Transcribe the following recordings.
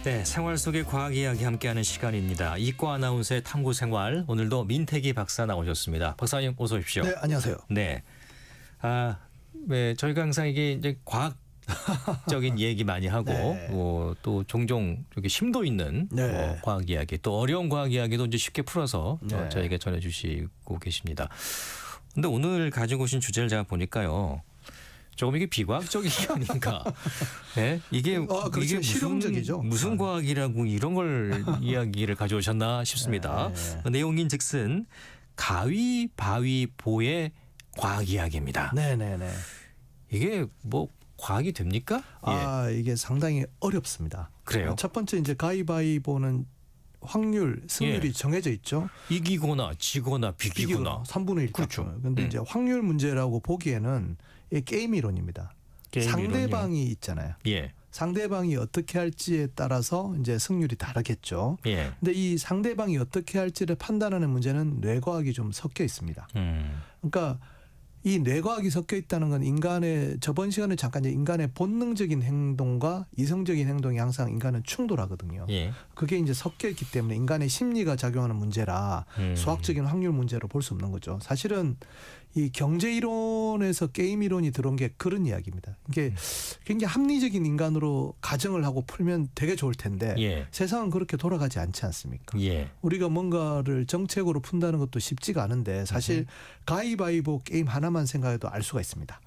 네, 생활 속의 과학 이야기 함께하는 시간입니다. 이과 아나운서의 탐구 생활, 오늘도 민태기 박사 나오셨습니다. 박사님 어서 오십시오. 네, 안녕하세요. 네, 네, 저희가 항상 이게 이제 과학적인 얘기 많이 하고, 네. 또 종종 이렇게 심도 있는 네. 과학 이야기, 또 어려운 과학 이야기도 이제 쉽게 풀어서 네. 저에게 전해주시고 계십니다. 근데 오늘 가지고 오신 주제를 제가 보니까요. 조금 이게 비과학적인 게 아닌가. 네? 이게 그렇죠. 이게 실용적이죠. 무슨 과학이라고 이런 걸 이야기를 가져오셨나 싶습니다. 네. 내용인즉슨 가위바위보의 과학 이야기입니다. 네네네. 이게 뭐 과학이 됩니까? 이게 상당히 어렵습니다. 그래요? 첫 번째 이제 가위바위보는 확률, 승률이 예. 정해져 있죠. 이기거나 지거나 비기거나. 3분의 1. 그렇죠. 근데 이제 확률 문제라고 보기에는 이게 게임 이론입니다. 게임 상대방이 이론이요? 있잖아요. 예. 상대방이 어떻게 할지에 따라서 이제 승률이 다르겠죠. 예. 근데 이 상대방이 어떻게 할지를 판단하는 문제는 뇌과학이 좀 섞여 있습니다. 그러니까 이 뇌과학이 섞여 있다는 건 인간의 저번 시간에 잠깐 이제 인간의 본능적인 행동과 이성적인 행동이 항상 인간은 충돌하거든요. 예. 그게 이제 섞여 있기 때문에 인간의 심리가 작용하는 문제라 수학적인 확률 문제로 볼 수 없는 거죠. 사실은 이 경제 이론에서 게임 이론이 들어온 게 그런 이야기입니다. 이게 굉장히 합리적인 인간으로 가정을 하고 풀면 되게 좋을 텐데 예. 세상은 그렇게 돌아가지 않지 않습니까? 예. 우리가 뭔가를 정책으로 푼다는 것도 쉽지가 않은데 사실 가위바위보 게임 하나만 생각해도 알 수가 있습니다.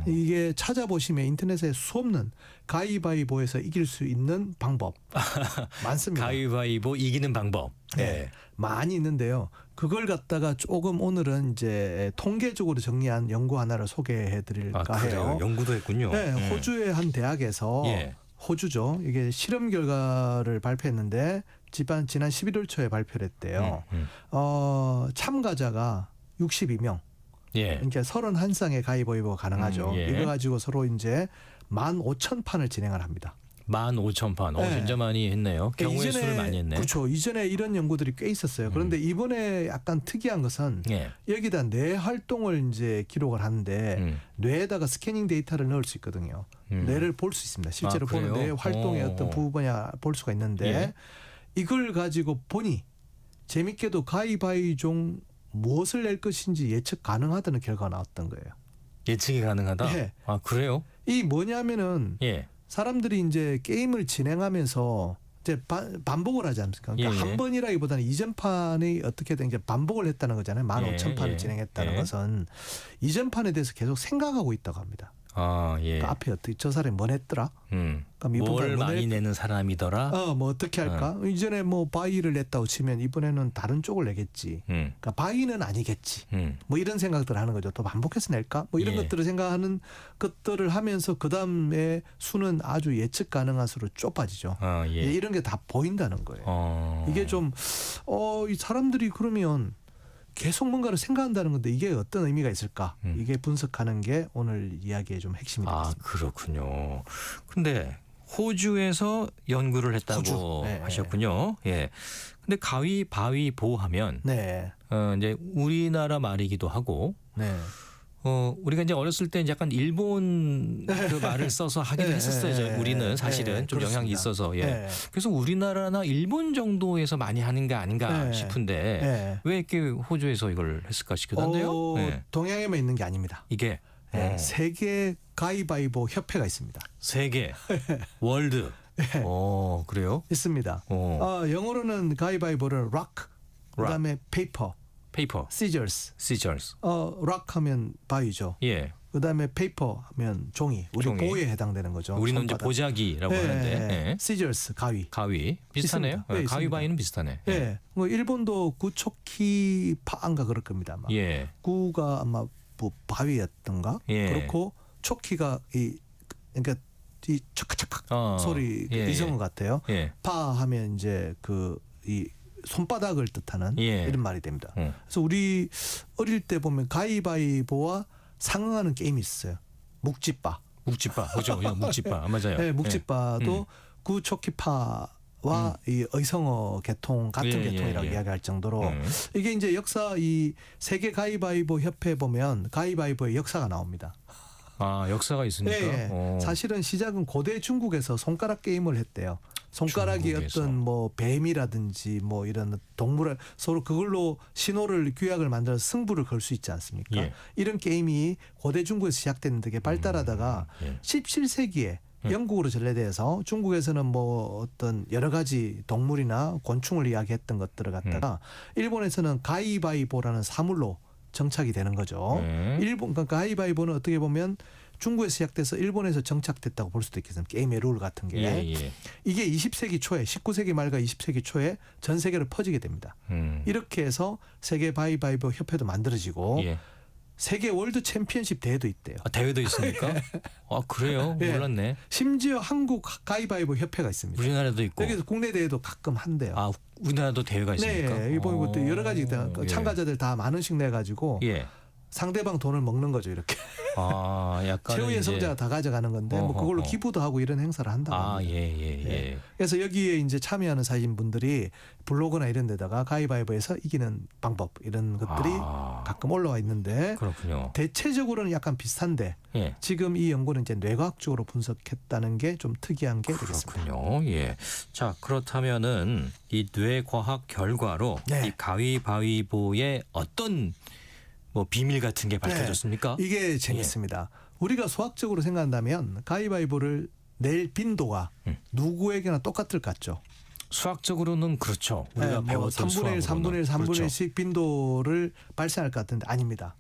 이게 찾아보시면 인터넷에 수없는 가위바위보에서 이길 수 있는 방법 많습니다. 가위바위보 이기는 방법. 네. 많이 있는데요. 그걸 갖다가 조금 오늘은 이제 통계적으로 정리한 연구 하나를 소개해 드릴까 그래요? 해요. 연구도 했군요. 네, 호주의 한 대학에서 예. 호주죠. 이게 실험 결과를 발표했는데 지난 11월 초에 발표를 했대요. 참가자가 62명. 예. 그러니까 31쌍의 가위바위보가 가능하죠. 예. 이거 가지고 서로 이제 15,000판을 진행을 합니다. 15,000판. 네. 진짜 많이 했네요. 경우의 수를 많이 했네. 그렇죠. 이전에 이런 연구들이 꽤 있었어요. 그런데 이번에 약간 특이한 것은 예. 여기다 뇌 활동을 이제 기록을 하는데 뇌에다가 스캐닝 데이터를 넣을 수 있거든요. 뇌를 볼 수 있습니다. 실제로 보는 그래요? 뇌 활동의 어떤 부분이야 볼 수가 있는데 예. 이걸 가지고 보니 재밌게도 가위바위 중 무엇을 낼 것인지 예측 가능하다는 결과가 나왔던 거예요. 예측이 가능하다? 예. 그래요? 이 뭐냐면은 예. 사람들이 이제 게임을 진행하면서 이제 반복을 하지 않습니까? 그러니까 예, 예. 한 번이라기보다는 이전 판이 어떻게든 이제 반복을 했다는 거잖아요. 15,000판을 예. 진행했다는 예. 것은 이전 판에 대해서 계속 생각하고 있다고 합니다. 예. 그러니까 앞에 어떻게 저 사람이 뭘 했더라? 그럼 뭘 많이 내는 사람이더라? 뭐 어떻게 할까? 이전에 뭐 바위를 냈다고 치면 이번에는 다른 쪽을 내겠지. 그러니까 바위는 아니겠지. 뭐 이런 생각들을 하는 거죠. 또 반복해서 낼까? 뭐 이런 예. 것들을 생각하는 것들을 하면서 그 다음에 수는 아주 예측 가능한 수로 좁아지죠. 예. 이런 게 다 보인다는 거예요. 이게 좀 이 사람들이 그러면 계속 뭔가를 생각한다는 건데 이게 어떤 의미가 있을까? 이게 분석하는 게 오늘 이야기의 좀 핵심이 되겠습니다. 그렇군요. 근데 호주에서 연구를 했다고 호주. 네. 하셨군요. 예. 근데 가위바위보 하면 네. 이제 우리나라 말이기도 하고 네. 우리가 이제 어렸을 때 약간 일본 그 말을 써서 하긴 했었어요. 우리는 사실은 좀 영향이 있어서. 예. 네. 그래서 우리나라나 일본 정도에서 많이 하는 게 아닌가 싶은데 왜 이렇게 호주에서 이걸 했을까 싶기도 한데요. 네. 동양에만 있는 게 아닙니다. 이게 세계 가위바위보 협회가 있습니다. 세계 월드. 그래요? 있습니다. 영어로는 가위바위보를 rock, 그다음에 paper, scissors. rock 하면 바위죠. 예. 그다음에 paper 하면 종이. 우리 보에 해당되는 거죠. 우리는 이제 손바닥. 보자기라고 하는데. 예. scissors 가위. 비슷하네요. 네, 가위바위는 비슷하네. 예. 뭐 일본도 구초키 파인가 그럴 겁니다. 아마. 예. 구가 아마 뭐 바위였던가. 예. 그렇고 초키가 그러니까 이 척척 소리 예. 이성어 같아요. 예. 파 하면 이제 이 손바닥을 뜻하는 이런 말이 됩니다. 그래서 우리 어릴 때 보면 가위바위보와 상응하는 게임이 있어요. 묵찌빠. 그죠? 묵찌빠. 맞아요. 네, 묵찌빠도 구초키파와 이 의성어 계통 같은 계통이라고 이야기할 정도로 이게 이제 역사 이 세계 가위바위보 협회 보면 가위바위보의 역사가 나옵니다. 역사가 있습니까? 네, 사실은 시작은 고대 중국에서 손가락 게임을 했대요. 손가락이 중국에서. 어떤 뭐 뱀이라든지 뭐 이런 동물을 서로 그걸로 신호를 규약을 만들어서 승부를 걸 수 있지 않습니까? 예. 이런 게임이 고대 중국에서 시작됐는데 그게 발달하다가 예. 17세기에 영국으로 전래돼서 중국에서는 뭐 어떤 여러 가지 동물이나 곤충을 이야기했던 것들을 갖다가 일본에서는 가위바위보라는 사물로 정착이 되는 거죠. 일본 그러니까 가위바위보는 어떻게 보면 중국에서 시작돼서 일본에서 정착됐다고 볼 수도 있겠습니다. 게임의 룰 같은 게. 예. 이게 20세기 초에 19세기 말과 20세기 초에 전 세계로 퍼지게 됩니다. 이렇게 해서 세계 바위바위보 협회도 만들어지고 예. 세계 월드 챔피언십 대회도 있대요. 아, 대회도 있습니까? 아, 그래요? 예. 몰랐네. 심지어 한국 가위바위보 협회가 있습니다. 우리나라도 있고. 여기서 국내 대회도 가끔 한대요. 아, 우리나라도 대회가 있습니까? 네, 이번 것도 여러 가지 예. 참가자들 다 만 원씩 내 가지고 예. 상대방 돈을 먹는 거죠, 이렇게. 아, 약간 최후의 성자가 다 가져가는 건데 뭐 그걸로 어허허. 기부도 하고 이런 행사를 한다고 아, 합니다. 예. 그래서 여기에 이제 참여하는 사진 분들이 블로그나 이런 데다가 가위바위보에서 이기는 방법 이런 것들이 아, 가끔 올라와 있는데 그렇군요. 대체적으로는 약간 비슷한데 예. 지금 이 연구는 이제 뇌과학적으로 분석했다는 게 좀 특이한 게 되겠습니다. 그렇군요. 예. 자, 그렇다면은 이 뇌과학 결과로 네. 이 가위바위보의 어떤 뭐 비밀 같은 게 밝혀졌습니까? 이게 재밌습니다. 우리가 수학적으로 생각한다면 가위바위보를 낼 빈도가 누구에게나 똑같을 것 같죠. 수학적으로는 그렇죠. 우리가 뭐 배웠던 3분의 1, 3분의 1, 수학으로는. 3분의 그렇죠. 1씩 빈도를 발생할 것 같은데 아닙니다.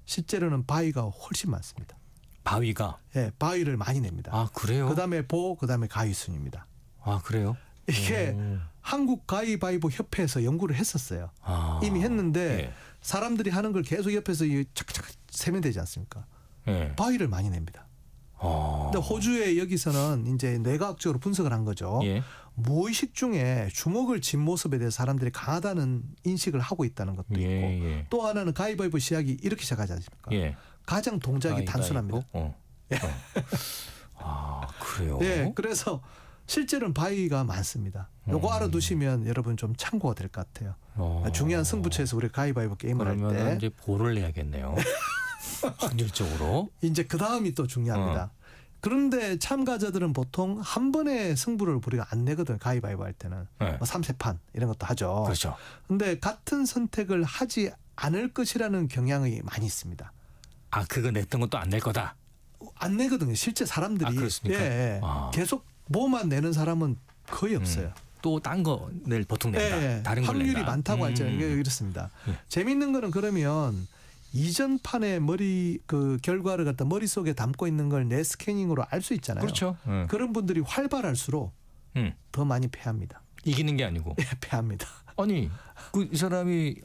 실제로는 바위가 훨씬 많습니다. 바위가. 예, 바위를 많이 냅니다. 아, 그래요? 그다음에 그다음에 가위 순입니다. 아, 그래요? 이게 한국 가위바위보 협회에서 연구를 했었어요. 아, 이미 했는데 예. 사람들이 하는 걸 계속 옆에서 착착 세면 되지 않습니까? 예. 바위를 많이 냅니다. 어. 근데 호주에 여기서는 이제 뇌과학적으로 분석을 한 거죠. 예. 무의식 중에 주먹을 쥔 모습에 대해서 사람들이 강하다는 인식을 하고 있다는 것도 있고 예. 또 하나는 가위바위보 시작이 이렇게 시작하지 않습니까? 예. 가장 동작이 가위바위보? 단순합니다. 아, 그래요? 네, 그래서 실제로는 바위가 많습니다. 요거 알아두시면 여러분 좀 참고가 될 것 같아요. 중요한 승부처에서 우리 가위바위보 게임을 할 그러면 때 이제 보를 내야겠네요. 확률적으로. 이제 그 다음이 또 중요합니다. 그런데 참가자들은 보통 한 번에 승부를 우리가 안 내거든요. 가위바위보 할 때는. 네. 뭐 3세판 이런 것도 하죠. 그렇죠. 근데 같은 선택을 하지 않을 것이라는 경향이 많이 있습니다. 아, 그거 냈던 것도 안 낼 거다. 안 내거든요. 실제 사람들이. 아, 그렇습니까? 예. 아. 계속 뭐만 내는 사람은 거의 없어요. 또 딴 거를 보통 낸다. 예. 다른 걸 확률이 낸다. 많다고 할지는 이게 이렇습니다. 예. 재밌는 거는 그러면 이전 판의 그 결과를 갖다 머릿속에 담고 있는 걸 뇌 스캐닝으로 알 수 있잖아요. 그렇죠. 그런 분들이 활발할수록 더 많이 패합니다. 이기는 게 아니고. 예, 패합니다. 아니, 이 사람이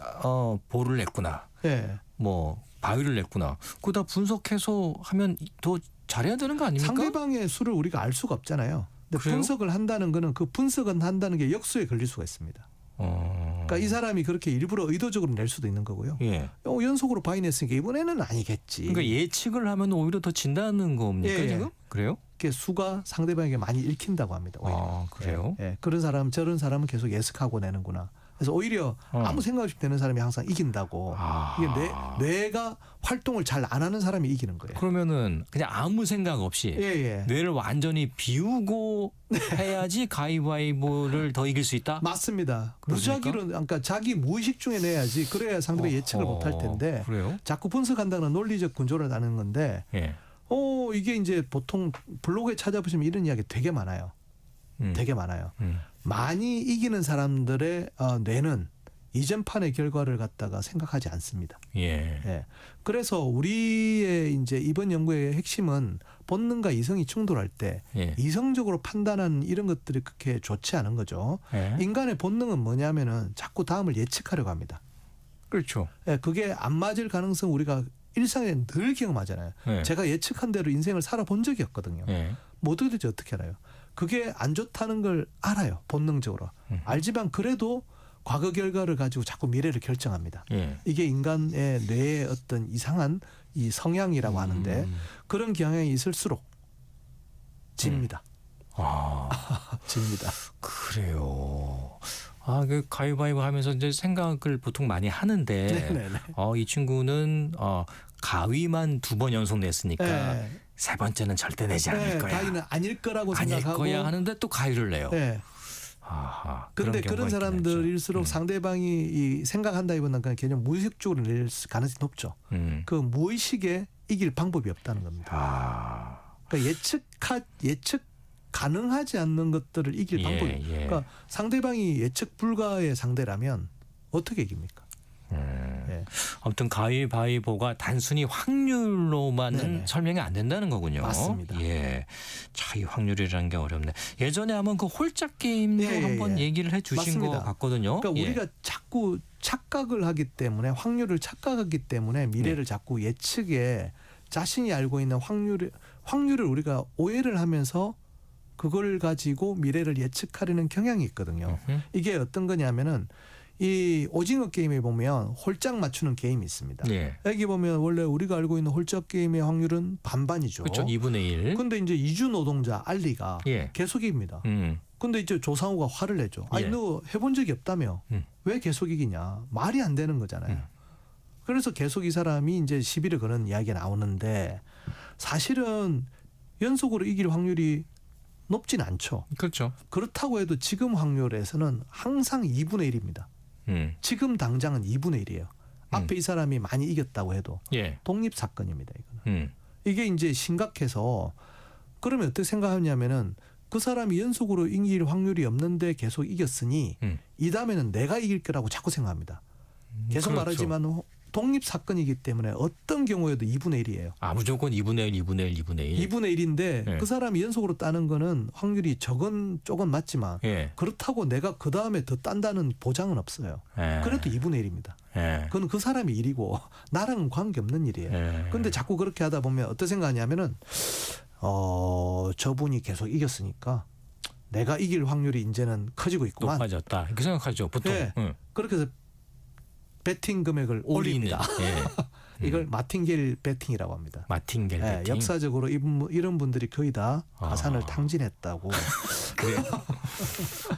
볼을 냈구나. 예. 뭐 바위를 냈구나. 그거 다 분석해서 하면 더 잘해야 되는 거 아닙니까? 상대방의 수를 우리가 알 수가 없잖아요. 근데 그래요? 분석을 한다는 거는 그 분석은 한다는 게 역수에 걸릴 수가 있습니다. 그러니까 이 사람이 그렇게 일부러 의도적으로 낼 수도 있는 거고요. 예. 연속으로 바위 냈으니까 이번에는 아니겠지. 그러니까 예측을 하면 오히려 더 진다는 겁니까 예. 지금? 그래요? 이렇게 수가 상대방에게 많이 읽힌다고 합니다. 오히려. 아, 그래요? 예, 그런 사람 저런 사람은 계속 예측하고 내는구나. 그래서 오히려 아무 생각 없이 되는 사람이 항상 이긴다고. 아. 이게 뇌가 활동을 잘 안 하는 사람이 이기는 거예요. 그러면은 그냥 아무 생각 없이 예. 뇌를 완전히 비우고 해야지 가위바위보를 더 이길 수 있다? 맞습니다. 그렇습니까? 무작위로 그러니까 자기 무의식 중에 내야지 그래야 상대가 예측을 못 할 텐데 그래요? 자꾸 분석한다는 논리적 구조를 나는 건데 예. 이게 이제 보통 블로그에 찾아보시면 이런 이야기 되게 많아요. 되게 많아요. 많이 이기는 사람들의 뇌는 이전 판의 결과를 갖다가 생각하지 않습니다. 예. 예. 그래서 우리의 이제 이번 연구의 핵심은 본능과 이성이 충돌할 때 예. 이성적으로 판단하는 이런 것들이 그렇게 좋지 않은 거죠. 예. 인간의 본능은 뭐냐면은 자꾸 다음을 예측하려고 합니다. 그렇죠. 예, 그게 안 맞을 가능성 우리가 일상에 늘 경험하잖아요. 예. 제가 예측한 대로 인생을 살아본 적이 없거든요. 예. 뭐 어떻게 될지 어떻게 알아요? 그게 안 좋다는 걸 알아요. 본능적으로. 알지만 그래도 과거 결과를 가지고 자꾸 미래를 결정합니다. 예. 이게 인간의 뇌의 어떤 이상한 이 성향이라고 하는데 그런 경향이 있을수록 집니다. 집니다. 그래요. 그 가위바위보 하면서 이제 생각을 보통 많이 하는데 네네네. 이 친구는 가위만 2번 연속 냈으니까 네. 세 번째는 절대 내지 않을 거야. 가위는 아닐 거라고 아닐 생각하고 거야 하는데 또 가위를 내요. 네. 아하. 근데 경우가 그런 있긴 사람들일수록 했죠. 상대방이 이 생각한다기보다는 그냥 개념 무의식적으로 낼 가능성이 높죠. 그 무의식에 이길 방법이 없다는 겁니다. 아. 그러니까 예측 가능하지 않는 것들을 이길 방법이. 예. 그러니까 상대방이 예측 불가의 상대라면 어떻게 이깁니까? 예. 아무튼 가위바위보가 단순히 확률로만은 네네. 설명이 안 된다는 거군요. 맞습니다. 예. 자, 이 확률이라는 게 어렵네. 예전에 한번 그 홀짝 게임도 예, 예, 한번 예. 얘기를 해 주신 것 맞습니다. 같거든요. 그러니까 예. 우리가 자꾸 착각을 하기 때문에 확률을 착각하기 때문에 미래를 자꾸 예측에 자신이 알고 있는 확률을 우리가 오해를 하면서 그걸 가지고 미래를 예측하려는 경향이 있거든요. 이게 어떤 거냐면은 이 오징어 게임에 보면 홀짝 맞추는 게임이 있습니다. 예. 여기 보면 원래 우리가 알고 있는 홀짝 게임의 확률은 반반이죠. 그렇죠. 2분의 1. 근데 이제 이주 노동자 알리가 예. 계속 이깁니다. 근데 이제 조상우가 화를 내죠. 아니 예. 너 해본 적이 없다며 왜 계속 이기냐. 말이 안 되는 거잖아요. 그래서 계속 이 사람이 이제 시비를 거는 이야기가 나오는데 사실은 연속으로 이길 확률이 높진 않죠. 그렇죠. 그렇다고 해도 지금 확률에서는 항상 2분의 1입니다. 지금 당장은 2분의 1이에요. 앞에 이 사람이 많이 이겼다고 해도 예. 독립 사건입니다. 이거는. 이게 이제 심각해서 그러면 어떻게 생각하냐면은 그 사람이 연속으로 이길 확률이 없는데 계속 이겼으니 이 다음에는 내가 이길 거라고 자꾸 생각합니다. 계속 그렇죠. 말하지만 독립 사건이기 때문에 어떤 경우에도 2분의 1이에요. 아, 무조건 2분의 1, 2분의 1, 2분의 1. 2분의 1인데 예. 그 사람이 연속으로 따는 거는 확률이 조금 맞지만 예. 그렇다고 내가 그 다음에 더 딴다는 보장은 없어요. 예. 그래도 2분의 1입니다. 예. 그건 그 사람이 일이고 나랑은 관계없는 일이에요. 예. 근데 자꾸 그렇게 하다 보면 어떤 생각하냐면은 저분이 계속 이겼으니까 내가 이길 확률이 이제는 커지고 있구만. 높아졌다. 이렇게 생각하죠. 보통. 예. 그렇게 해서 배팅 금액을 올리는. 올립니다. 예. 이걸 마틴겔 배팅이라고 합니다. 마틴겔 예, 배팅. 역사적으로 이런 분들이 거의 다 가산을 아. 탕진했다고. 그래요.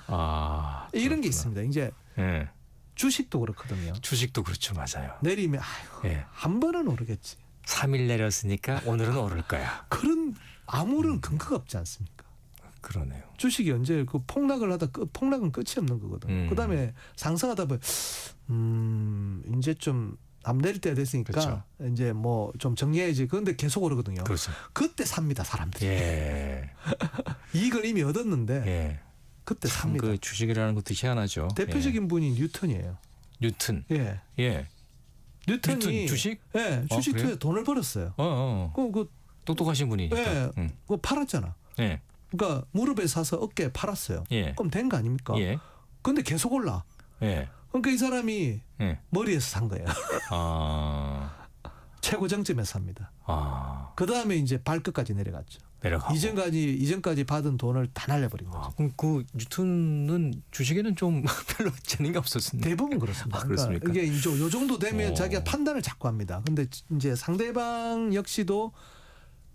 아. 이런 그렇구나. 게 있습니다. 이제 예. 주식도 그렇거든요. 주식도 그렇죠. 맞아요. 내리면 아이고 예. 한 번은 오르겠지. 3일 내렸으니까 오늘은 오를 거야. 그런 아무런 근거가 없지 않습니까? 그러네요. 주식이 언제 그 폭락을 하다 폭락은 끝이 없는 거거든. 그다음에 상승하다 보면 이제 좀 남 내릴 때가 됐으니까 그렇죠. 이제 뭐 좀 정리해야지. 그런데 계속 오르거든요. 그렇죠. 그때 삽니다 사람들이. 예. 이익을 이미 얻었는데 예. 그때 참 삽니다. 그 주식이라는 것도 희한하죠. 대표적인 분이 뉴턴이에요. 예. 뉴턴. 예. 예. 뉴턴이 뉴턴 주식? 예, 주식 그래요? 투자에 돈을 벌었어요. 그 똑똑하신 분이니까. 예, 그거 팔았잖아. 예. 그러니까 무릎에 사서 어깨에 팔았어요. 예. 그럼 된 거 아닙니까? 예. 근데 계속 올라. 예. 그러니까 이 사람이 예. 머리에서 산 거예요. 아. 최고 정점에서 삽니다. 아. 그 다음에 이제 발끝까지 내려갔죠. 내려가고. 이전까지 받은 돈을 다 날려버린 거죠. 아, 그럼 그 뉴턴은 주식에는 좀 별로 재능이 없었는데. 대부분 그렇습니다. 아, 그렇습니까? 이게 이제 요 정도 되면 어. 자기가 판단을 자꾸 합니다. 근데 이제 상대방 역시도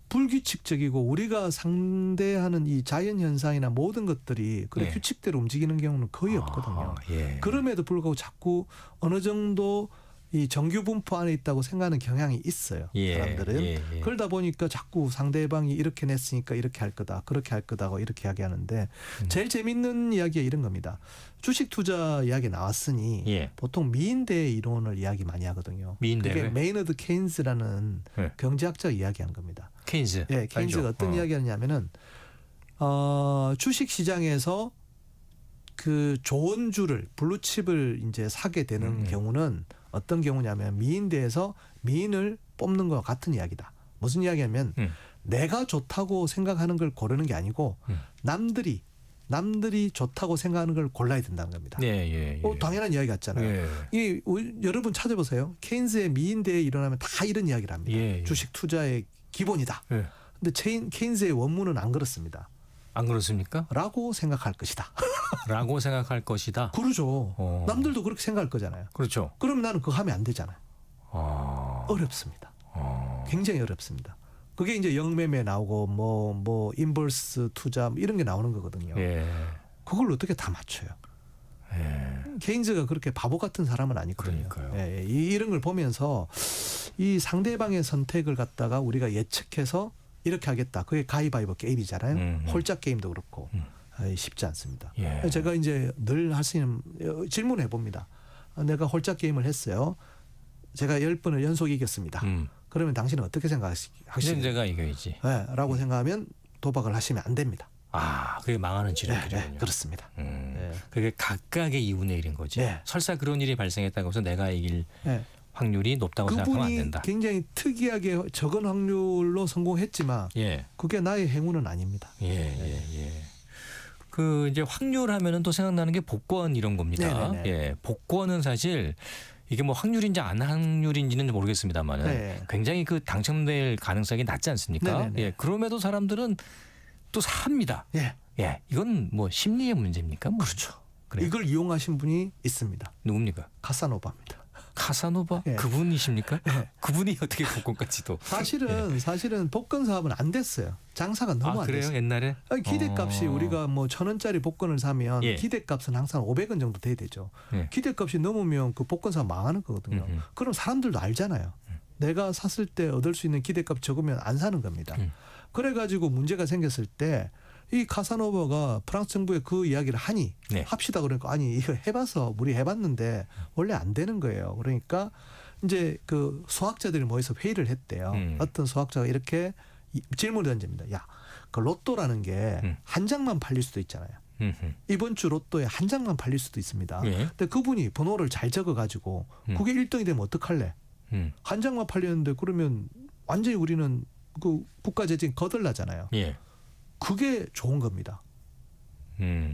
불규칙적이고 우리가 상대하는 이 자연 현상이나 모든 것들이 그런 예. 규칙대로 움직이는 경우는 거의 없거든요. 예. 그럼에도 불구하고 자꾸 어느 정도 이 정규 분포 안에 있다고 생각하는 경향이 있어요. 예. 사람들은. 예. 예. 그러다 보니까 자꾸 상대방이 이렇게 냈으니까 이렇게 할 거다. 그렇게 할 거다고 이렇게 이야기하는데 제일 재밌는 이야기가 이런 겁니다. 주식 투자 이야기 나왔으니 예. 보통 미인대 이론을 이야기 많이 하거든요. 미인대 그게 왜? 메이너드 케인스라는 예. 경제학자가 이야기한 겁니다. 케인즈. 예, 케인즈가 알죠? 어떤 이야기하냐면은 주식 시장에서 그 좋은 주를 블루칩을 이제 사게 되는 경우는 어떤 경우냐면 미인대에서 미인을 뽑는 것과 같은 이야기다. 무슨 이야기냐면 내가 좋다고 생각하는 걸 고르는 게 아니고 남들이 좋다고 생각하는 걸 골라야 된다는 겁니다. 예, 예, 예. 당연한 이야기 같잖아요. 예. 이 여러분 찾아보세요. 케인스의 미인대에 일어나면 다 이런 이야기를 합니다. 예, 예. 주식 투자의 기본이다. 예. 근데 케인스의 원문은 안 그렇습니다. 안 그렇습니까? 라고 생각할 것이다. 라고 생각할 것이다. 그러죠. 어. 남들도 그렇게 생각할 거잖아요. 그렇죠. 그럼 나는 그거 하면 안 되잖아요. 아. 어렵습니다. 굉장히 어렵습니다. 그게 이제 영매매 나오고 뭐 인버스 투자 뭐 이런 게 나오는 거거든요. 예. 그걸 어떻게 다 맞춰요? 예. 케인즈가 그렇게 바보 같은 사람은 아니거든요. 그러니까요. 예, 이런 걸 보면서 이 상대방의 선택을 갖다가 우리가 예측해서 이렇게 하겠다. 그게 가위바위보 게임이잖아요. 홀짝 게임도 그렇고. 쉽지 않습니다. 예. 제가 이제 늘 할 수 있는 질문해 봅니다. 내가 홀짝 게임을 했어요. 제가 10번을 연속 이겼습니다. 그러면 당신은 어떻게 생각하시겠어요? 내가 이겨야지. 네, 라고 생각하면 도박을 하시면 안 됩니다. 아, 그게 망하는 지름길이군요. 네, 그렇습니다. 네. 그게 각각의 2분의 1인 거지. 네. 설사 그런 일이 발생했다고 해서 내가 이길 네. 확률이 높다고 생각하면 안 그분이 된다. 굉장히 특이하게 적은 확률로 성공했지만 예. 그게 나의 행운은 아닙니다. 예. 그 이제 확률 하면은 또 생각나는 게 복권 이런 겁니다. 네네네. 예. 복권은 사실 이게 뭐 확률인지 안 확률인지는 모르겠습니다만은 네. 굉장히 그 당첨될 가능성이 낮지 않습니까? 네네네. 예. 그럼에도 사람들은 또 삽니다. 예. 예. 이건 뭐 심리의 문제입니까? 뭐. 그렇죠. 그래요. 이걸 이용하신 분이 있습니다. 누굽니까? 카사노바입니다. 카사노바? 예. 그분이십니까? 예. 그분이 어떻게 복권까지도? 사실은 복권 사업은 안 됐어요. 장사가 너무 아, 안 그래요? 됐어요. 옛날에? 기대값이 우리가 뭐 1,000원짜리 복권을 사면 예. 기대값은 항상 500원 정도 돼야 되죠. 예. 기대값이 넘으면 그 복권 사업 망하는 거거든요. 그럼 사람들도 알잖아요. 내가 샀을 때 얻을 수 있는 기대값 적으면 안 사는 겁니다. 그래가지고 문제가 생겼을 때 이 카사노바가 프랑스 정부에 그 이야기를 하니 네. 합시다 그러니까 아니 이거 해봐서 우리 해봤는데 원래 안 되는 거예요. 그러니까 이제 그 수학자들이 모여서 회의를 했대요. 어떤 수학자가 이렇게 질문을 던집니다. 야, 그 로또라는 게 한 장만 팔릴 수도 있잖아요. 이번 주 로또에 한 장만 팔릴 수도 있습니다. 예. 근데 그분이 번호를 잘 적어가지고 그게 1등이 되면 어떡할래? 한 장만 팔렸는데 그러면 완전히 우리는 그 국가 재정이 거덜나잖아요. 예. 그게 좋은 겁니다.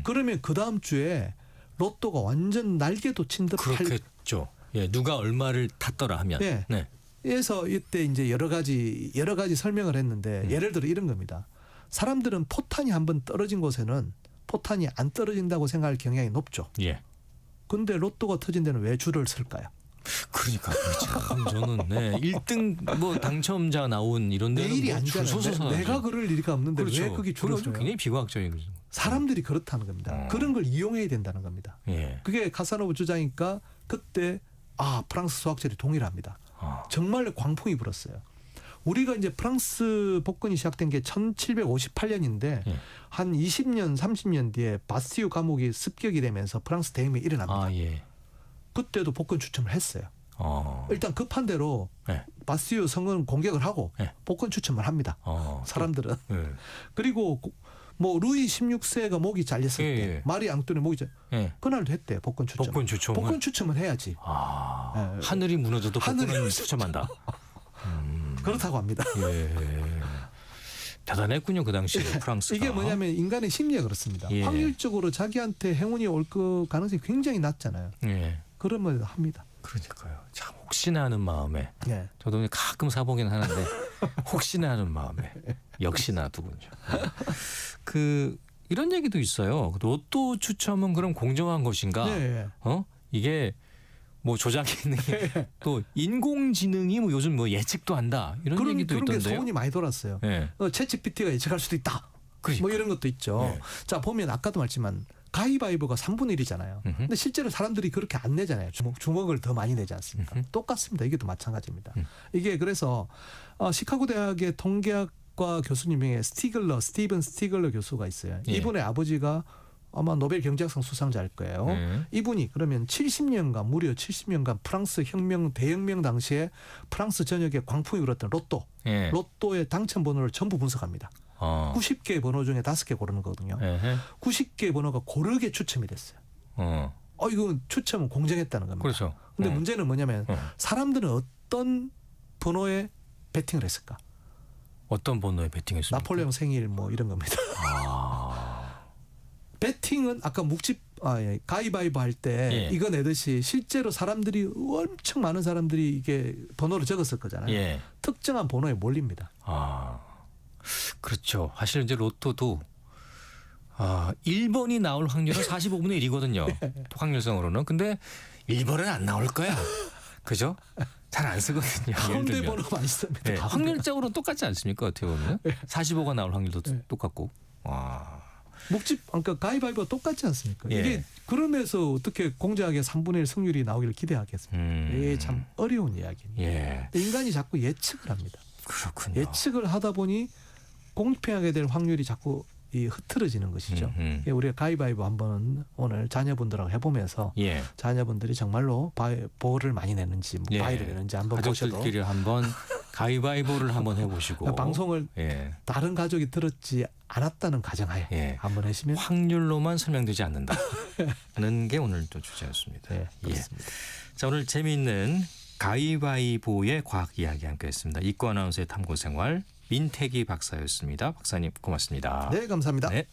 그러면 그 다음 주에 로또가 완전 날개도 친 듯 팔. 그렇겠죠. 예, 누가 얼마를 탔더라 하면. 네. 네. 그래서 이때 이제 여러 가지 설명을 했는데 예를 들어 이런 겁니다. 사람들은 포탄이 한번 떨어진 곳에는 포탄이 안 떨어진다고 생각할 경향이 높죠. 예. 근데 로또가 터진 데는 왜 줄을 설까요? 그러니까 참 저는 1등 뭐 당첨자 나온 이런 데는 내일이 뭐 아니잖아요. 줄 서서 사야지. 내가 그럴 리가 없는데 그렇죠. 왜 거기 줄을 그건 서요? 굉장히 비과학적인 거죠. 사람들이 그렇다는 겁니다. 그런 걸 이용해야 된다는 겁니다. 예. 그게 카사노바 주장이니까 그때 프랑스 수학자들이 동의합니다. 정말로 광풍이 불었어요. 우리가 이제 프랑스 복권이 시작된 게 1758년인데 예. 한 20년, 30년 뒤에 바스티유 감옥이 습격이 되면서 프랑스 대혁명이 일어납니다. 아, 예. 그때도 복권 추첨을 했어요. 일단 급한 대로 네. 바스티유 성은 공격을 하고 네. 복권 추첨을 합니다. 사람들은. 예. 그리고 뭐 루이 16세가 목이 잘렸을 예, 때 예. 마리 앙뚜네 목이 예. 그날도 했대요. 복권 추첨. 복권 추첨을. 복권 추첨을 해야지. 아, 하늘이 무너져도 복권은 추첨한다. 그렇다고 합니다. 예. 대단했군요 그 당시에 프랑스가. 이게 뭐냐면 인간의 심리가 그렇습니다. 예. 확률적으로 자기한테 행운이 올 그 가능성이 굉장히 낮잖아요. 예. 그러면 합니다. 그러니까요. 참 혹시나 하는 마음에 예. 저도 가끔 사보긴 하는데 혹시나 하는 마음에 역시나 두군요. 그 이런 얘기도 있어요. 로또 추첨은 그럼 공정한 것인가? 네. 이게 뭐 조작 기능이 또 인공지능이 뭐 요즘 뭐 예측도 한다 이런 얘기도 그런 게 있던데요. 소문이 많이 돌았어요. 예. 챗GPT가 예측할 수도 있다. 그러니까. 뭐 이런 것도 있죠. 네. 자 보면 아까도 말했지만 가위바위보가 3분의 1이잖아요. 근데 실제로 사람들이 그렇게 안 내잖아요. 주먹을 더 많이 내지 않습니까? 똑같습니다. 이게 도 마찬가지입니다. 이게 그래서 시카고 대학의 통계학과 교수님 중에 스티븐 스티글러 교수가 있어요. 예. 이분의 아버지가 아마 노벨 경제학상 수상자일 거예요. 이분이 그러면 70년간 무려 70년간 프랑스 대혁명 당시에 프랑스 전역에 광풍이 불었던 예. 로또의 당첨 번호를 전부 분석합니다. 90개의 번호 중에 5개 고르는 거거든요. 90개의 번호가 고르게 추첨이 됐어요. 이건 추첨은 공정했다는 겁니다. 그렇죠. 근데 문제는 뭐냐면 사람들은 어떤 번호에 베팅을 했을까? 어떤 번호에 베팅했습니까? 나폴레옹 생일 뭐 이런 겁니다. 베팅은 아까 가위바위보 할 때 예. 이거 내듯이 실제로 사람들이 엄청 많은 사람들이 이게 번호를 적었을 거잖아요. 예. 특정한 번호에 몰립니다. 그렇죠. 사실 이제 로또도 1번이 나올 확률은 45분의 1이거든요. 확률상으로는. 근데 1번은 안 나올 거야. 그죠? 잘 안 쓰거든요. 예를 가운데 들면. 번호 많이 씁니다. 네, 확률적으로는 똑같지 않습니까? 어떻게 보면 45가 나올 확률도 똑같고. 그러니까 가위바위보가 똑같지 않습니까? 예. 이게 그러면서 어떻게 공정하게 3분의 1 승률이 나오기를 기대하겠습니까? 이게 참 어려운 이야기입니다. 예. 인간이 자꾸 예측을 합니다. 그렇군요. 예측을 하다 보니 공평하게 될 확률이 자꾸 이 흐트러지는 것이죠. 우리가 가위바위보 한번 오늘 자녀분들하고 해보면서 예. 자녀분들이 정말로 보를 많이 내는지 뭐 예. 바위를 내는지 한번 보셔도 가족들끼리 한번 가위바위보를 한번 해보시고 방송을 예. 다른 가족이 들었지 않았다는 가정하에 예. 한번 하시면 확률로만 설명되지 않는다는 게 오늘 또 주제였습니다. 네, 그렇습니다. 자, 오늘 재미있는 가위바위보의 과학 이야기 함께했습니다. 이과 아나운서의 탐구생활 민태기 박사였습니다. 박사님 고맙습니다. 네, 감사합니다. 네.